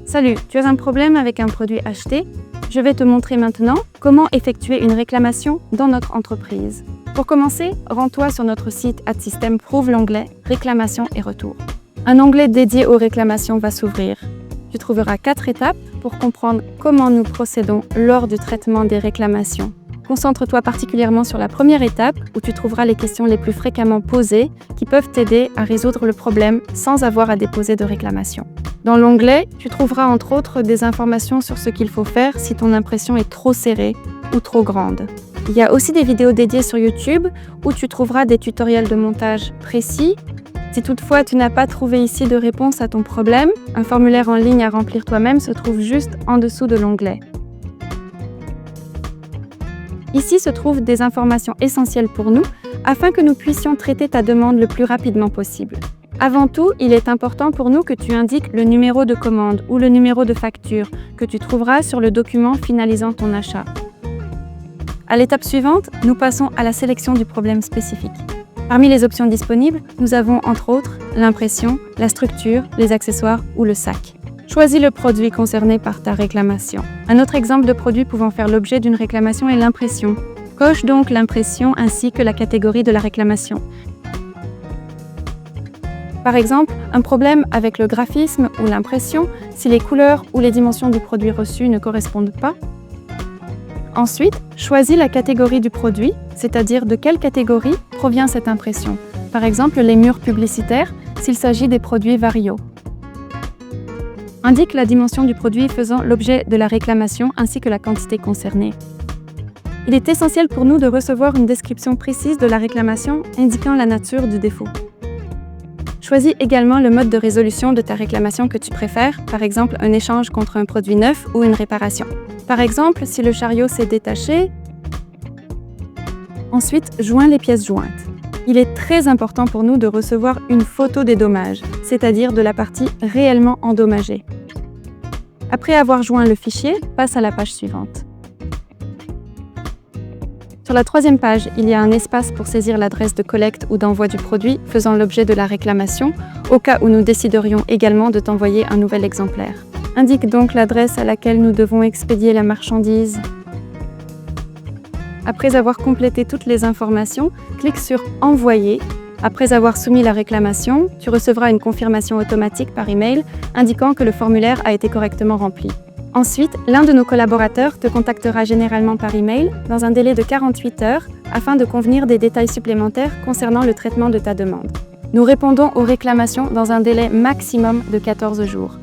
Salut, tu as un problème avec un produit acheté? Je vais te montrer maintenant comment effectuer une réclamation dans notre entreprise. Pour commencer, rends-toi sur notre site AdSystem, trouve l'onglet Réclamation et retour. Un onglet dédié aux réclamations va s'ouvrir. Tu trouveras 4 étapes pour comprendre comment nous procédons lors du traitement des réclamations. Concentre-toi particulièrement sur la première étape où tu trouveras les questions les plus fréquemment posées qui peuvent t'aider à résoudre le problème sans avoir à déposer de réclamation. Dans l'onglet, tu trouveras entre autres des informations sur ce qu'il faut faire si ton impression est trop serrée ou trop grande. Il y a aussi des vidéos dédiées sur YouTube où tu trouveras des tutoriels de montage précis. Si toutefois tu n'as pas trouvé ici de réponse à ton problème, un formulaire en ligne à remplir toi-même se trouve juste en dessous de l'onglet. Ici se trouvent des informations essentielles pour nous afin que nous puissions traiter ta demande le plus rapidement possible. Avant tout, il est important pour nous que tu indiques le numéro de commande ou le numéro de facture que tu trouveras sur le document finalisant ton achat. À l'étape suivante, nous passons à la sélection du problème spécifique. Parmi les options disponibles, nous avons entre autres l'impression, la structure, les accessoires ou le sac. Choisis le produit concerné par ta réclamation. Un autre exemple de produit pouvant faire l'objet d'une réclamation est l'impression. Coche donc l'impression ainsi que la catégorie de la réclamation. Par exemple, un problème avec le graphisme ou l'impression si les couleurs ou les dimensions du produit reçu ne correspondent pas. Ensuite, choisis la catégorie du produit, c'est-à-dire de quelle catégorie provient cette impression. Par exemple, les murs publicitaires s'il s'agit des produits Vario. Indique la dimension du produit faisant l'objet de la réclamation ainsi que la quantité concernée. Il est essentiel pour nous de recevoir une description précise de la réclamation indiquant la nature du défaut. Choisis également le mode de résolution de ta réclamation que tu préfères, par exemple un échange contre un produit neuf ou une réparation. Par exemple, si le chariot s'est détaché, ensuite joins les pièces jointes. Il est très important pour nous de recevoir une photo des dommages, c'est-à-dire de la partie réellement endommagée. Après avoir joint le fichier, passe à la page suivante. Sur la 3e page, il y a un espace pour saisir l'adresse de collecte ou d'envoi du produit faisant l'objet de la réclamation, au cas où nous déciderions également de t'envoyer un nouvel exemplaire. Indique donc l'adresse à laquelle nous devons expédier la marchandise. Après avoir complété toutes les informations, clique sur « Envoyer ». Après avoir soumis la réclamation, tu recevras une confirmation automatique par email indiquant que le formulaire a été correctement rempli. Ensuite, l'un de nos collaborateurs te contactera généralement par email dans un délai de 48 heures afin de convenir des détails supplémentaires concernant le traitement de ta demande. Nous répondons aux réclamations dans un délai maximum de 14 jours.